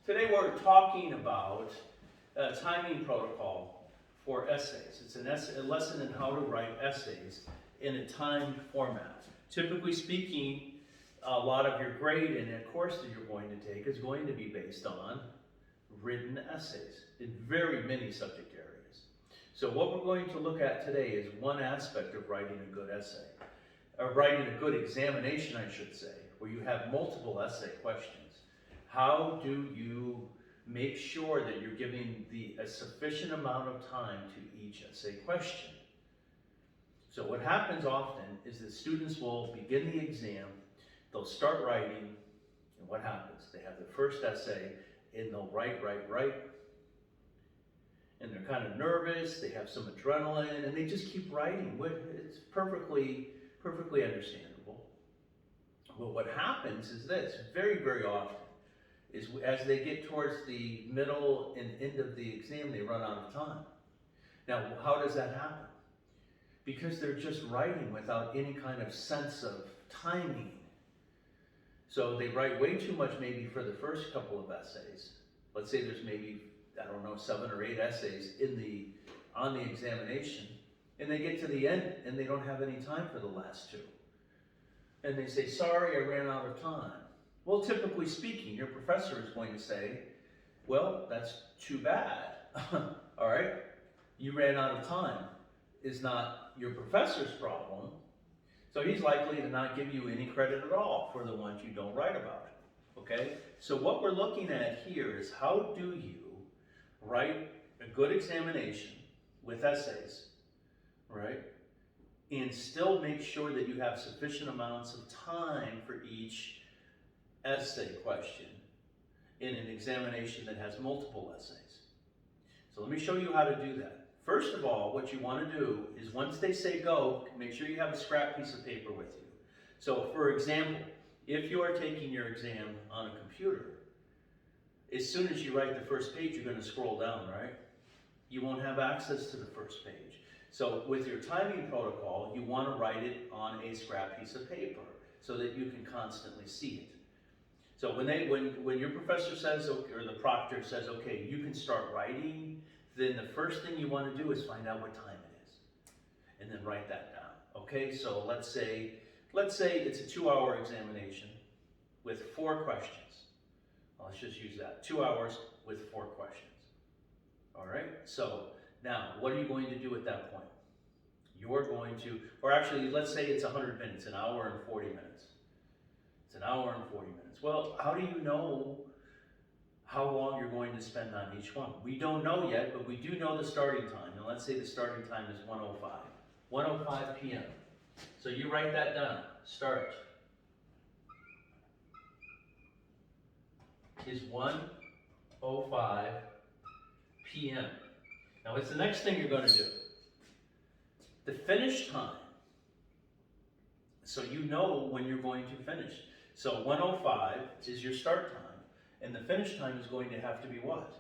Today we're talking about a timing protocol for essays. It's a lesson in how to write essays in a timed format. Typically speaking, a lot of your grade in a course that you're going to take is going to be based on written essays in very many subject areas. So what we're going to look at today is one aspect of writing a good essay, or writing a good examination, I should say, where you have multiple essay questions. How do you make sure that you're giving a sufficient amount of time to each essay question? So what happens often is that students will begin the exam, they'll start writing, and what happens? They have the first essay, and they'll write, and they're kind of nervous, they have some adrenaline, and they just keep writing. It's perfectly understandable. But what happens is this, very often, is as they get towards the middle and end of the exam, they run out of time. Now, how does that happen? Because they're just writing without any kind of sense of timing. So they write way too much maybe for the first couple of essays. Let's say there's maybe, 7 or 8 essays on the examination, and they get to the end and they don't have any time for the last 2. And they say, sorry, I ran out of time. Well, typically speaking, your professor is going to say, well, that's too bad. All right? You ran out of time. Is not your professor's problem. So he's likely to not give you any credit at all for the ones you don't write about. Okay? So what we're looking at here is how do you write a good examination with essays, right? And still make sure that you have sufficient amounts of time for each essay question in an examination that has multiple essays. So let me show you how to do that. First of all, what you want to do is once they say go, make sure you have a scrap piece of paper with you. So for example, if you are taking your exam on a computer, as soon as you write the first page, you're going to scroll down, right? You won't have access to the first page. So with your timing protocol, you want to write it on a scrap piece of paper so that you can constantly see it. So when your professor says, or the proctor says, okay, you can start writing, then the first thing you want to do is find out what time it is, and then write that down. Okay, so let's say it's a 2-hour examination with 4 questions. Let's just use that, 2 hours with 4 questions. All right, so now what are you going to do at that point? You're going to, or actually let's say it's 100 minutes, an hour and 40 minutes. It's an hour and 40 minutes. Well, how do you know how long you're going to spend on each one? We don't know yet, but we do know the starting time. And let's say the starting time is 1:05 p.m. So you write that down. Start is 1:05 p.m. Now what's the next thing you're going to do? The finish time. So you know when you're going to finish. So 1:05 is your start time. And the finish time is going to have to be what?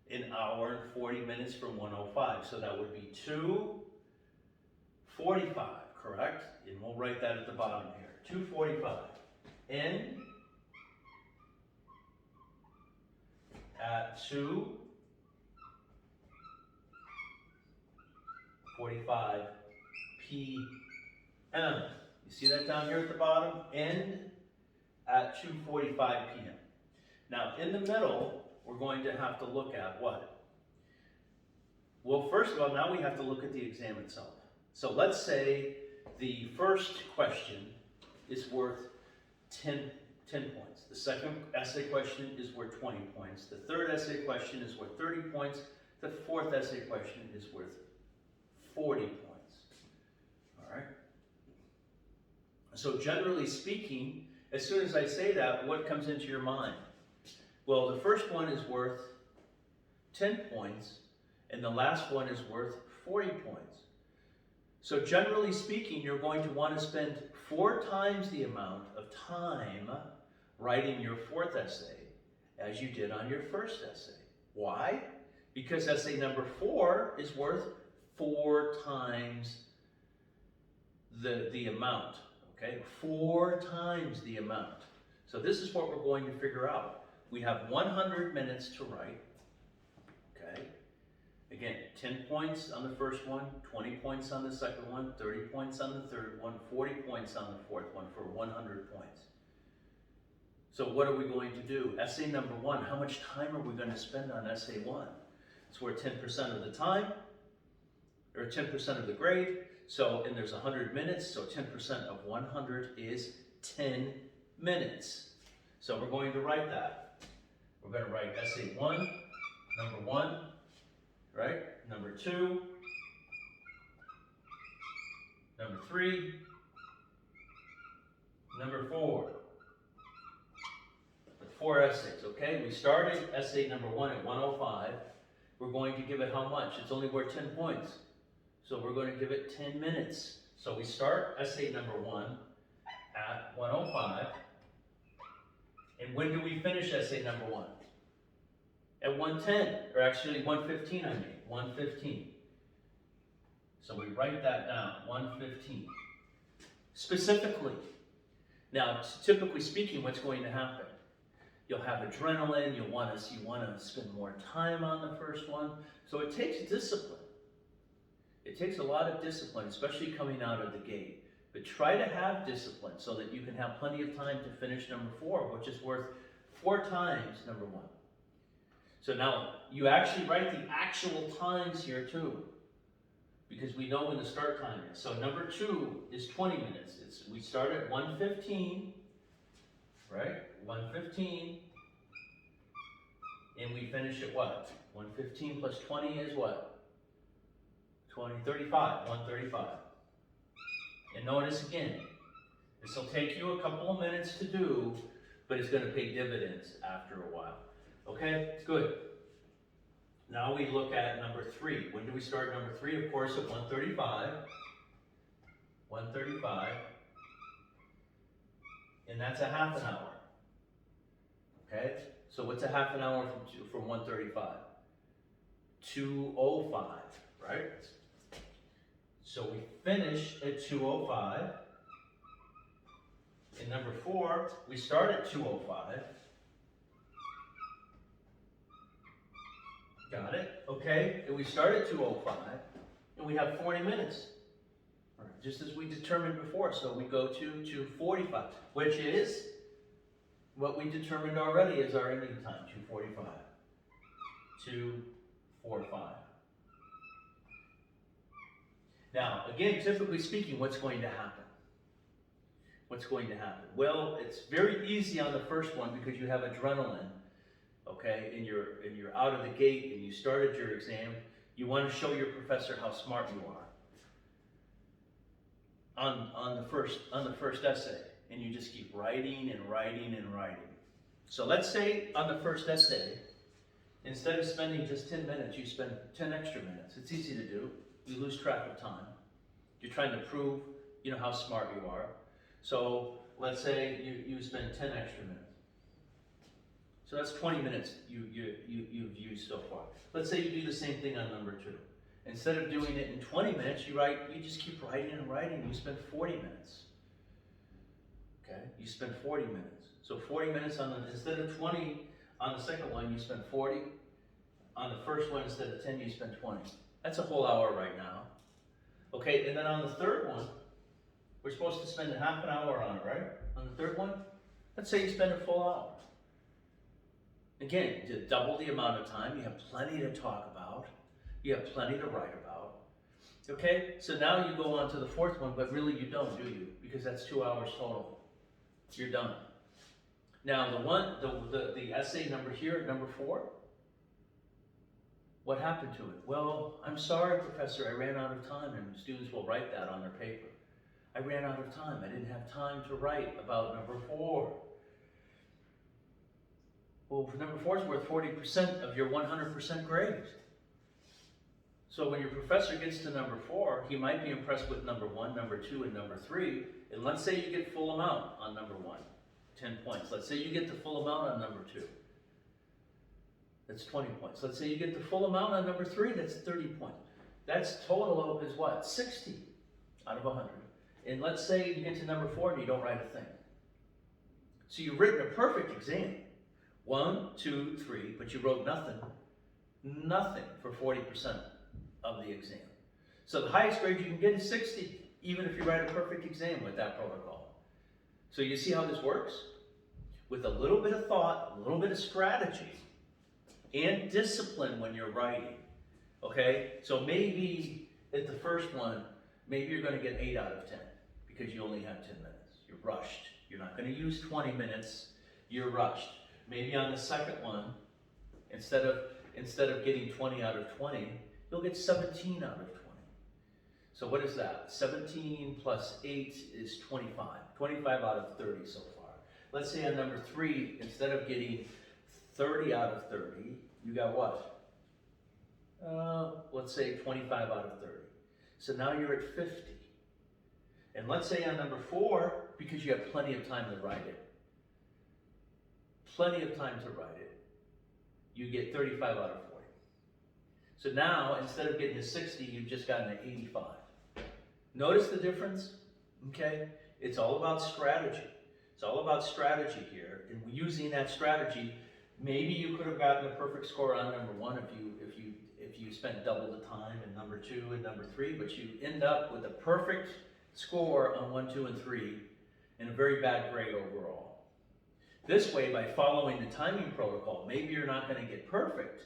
An hour and 40 minutes from 1:05. So that would be 2:45, correct? And we'll write that at the bottom here. 2:45. End at 2:45 p.m. You see that down here at the bottom? End at 2:45 p.m. Now, in the middle, we're going to have to look at what? Well, first of all, now we have to look at the exam itself. So let's say the first question is worth 10 points. The second essay question is worth 20 points. The third essay question is worth 30 points. The fourth essay question is worth 40 points. All right? So generally speaking, as soon as I say that, what comes into your mind? Well, the first one is worth 10 points, and the last one is worth 40 points. So generally speaking, you're going to want to spend 4 times the amount of time writing your fourth essay as you did on your first essay. Why? Because essay number 4 is worth 4 times the amount, okay? 4 times the amount. So this is what we're going to figure out. we have 100 minutes to write, okay? Again, 10 points on the first one, 20 points on the second one, 30 points on the third one, 40 points on the fourth one for 100 points. So what are we going to do? Essay number one, how much time are we going to spend on essay one? It's worth 10% of the time, or 10% of the grade. So, and there's 100 minutes, so 10% of 100 is 10 minutes. So we're going to write that. We're going to write essay one, number one, right? Number two, number three, number four. The 4 essays, okay? We started essay number one at 105. We're going to give it how much? It's only worth 10 points. So we're going to give it 10 minutes. So we start essay number one at 105. And when do we finish essay number one? At 110, or actually 115 I mean, 115. So we write that down, 115. Specifically, now typically speaking, what's going to happen? You'll have adrenaline, you want to spend more time on the first one. So it takes discipline. It takes a lot of discipline, especially coming out of the gate. But try to have discipline so that you can have plenty of time to finish number 4, which is worth 4 times number 1. So now, you actually write the actual times here too, because we know when the start time is. So number 2 is 20 minutes. We start at 1:15, right? 1:15, and we finish at what? 1:15 plus 20 is what? 35, 1:35. And notice again, this will take you a couple of minutes to do, but it's going to pay dividends after a while. Okay, good. Now we look at number 3. When do we start number 3? Of course, at 1:35. 1:35. And that's a half an hour. Okay, so what's a half an hour from 1:35? 2:05, right? So we finish at 2:05. In number 4, we start at 2:05. Got it? Okay, and we start at 2:05, and we have 40 minutes. All right, just as we determined before, so we go to 2:45, which is what we determined already is our ending time, 2:45. 2:45. Now, again, typically speaking, what's going to happen? What's going to happen? Well, it's very easy on the first one because you have adrenaline, okay, and you're out of the gate and you started your exam. You want to show your professor how smart you are on the first essay, and you just keep writing and writing and writing. So let's say on the first essay, instead of spending just 10 minutes, you spend 10 extra minutes. It's easy to do. You lose track of time. You're trying to prove, how smart you are. So let's say you spend 10 extra minutes. So that's 20 minutes you've used so far. Let's say you do the same thing on number 2. Instead of doing it in 20 minutes, you just keep writing and writing. You spend 40 minutes. Okay, you spend 40 minutes. So 40 minutes instead of 20 on the second one, you spend 40. On the first one, instead of 10, you spend 20. That's a whole hour right now. Okay, and then on the third one, we're supposed to spend a half an hour on it, right? On the third one, let's say you spend a full hour. Again, to double the amount of time, you have plenty to talk about. You have plenty to write about. Okay, so now you go on to the fourth one, but really you don't, do you? Because that's 2 hours total. You're done. Now the essay number here, number 4, what happened to it? Well, I'm sorry, Professor, I ran out of time, and students will write that on their paper. I ran out of time. I didn't have time to write about number 4. Well, number 4 is worth 40% of your 100% grade. So when your professor gets to number 4, he might be impressed with number 1, number 2, and number 3. And let's say you get full amount on number 1, 10 points. Let's say you get the full amount on number 2. That's 20 points. Let's say you get the full amount on number 3, that's 30 points. That's total is what? 60 out of 100. And let's say you get to number 4 and you don't write a thing. So you've written a perfect exam 1, 2, 3, but you wrote nothing for 40% of the exam. So the highest grade you can get is 60, even if you write a perfect exam with that protocol. So you see how this works? With a little bit of thought, a little bit of strategy, and discipline when you're writing. Okay? So maybe at the first one, maybe you're going to get 8 out of 10 because you only have 10 minutes. You're rushed. You're not going to use 20 minutes. You're rushed. Maybe on the second one, instead of getting 20 out of 20, you'll get 17 out of 20. So what is that? 17 plus 8 is 25. 25 out of 30 so far. Let's say on number 3, instead of getting 30 out of 30, you got what? Let's say 25 out of 30. So now you're at 50. And let's say on number 4, because you have plenty of time to write it, you get 35 out of 40. So now, instead of getting a 60, you've just gotten an 85. Notice the difference? Okay? It's all about strategy. It's all about strategy here. And using that strategy, maybe you could have gotten a perfect score on number 1 if you spent double the time in number 2 and number 3, but you end up with a perfect score on 1, 2, and 3 and a very bad grade overall. This way, by following the timing protocol, maybe you're not going to get perfect,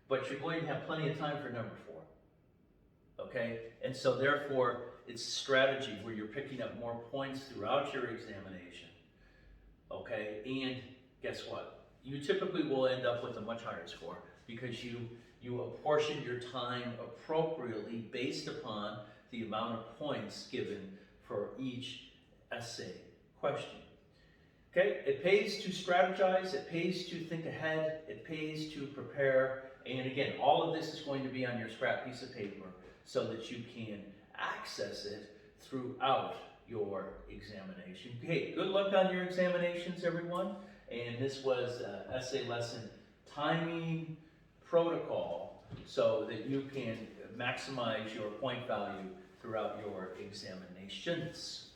but you're going to have plenty of time for number 4. Okay? And so therefore, it's strategy where you're picking up more points throughout your examination. Okay? And guess what? You typically will end up with a much higher score because you apportion your time appropriately based upon the amount of points given for each essay question. Okay, it pays to strategize, it pays to think ahead, it pays to prepare, and again, all of this is going to be on your scrap piece of paper so that you can access it throughout your examination. Okay, good luck on your examinations, everyone. And this was essay lesson timing protocol so that you can maximize your point value throughout your examinations.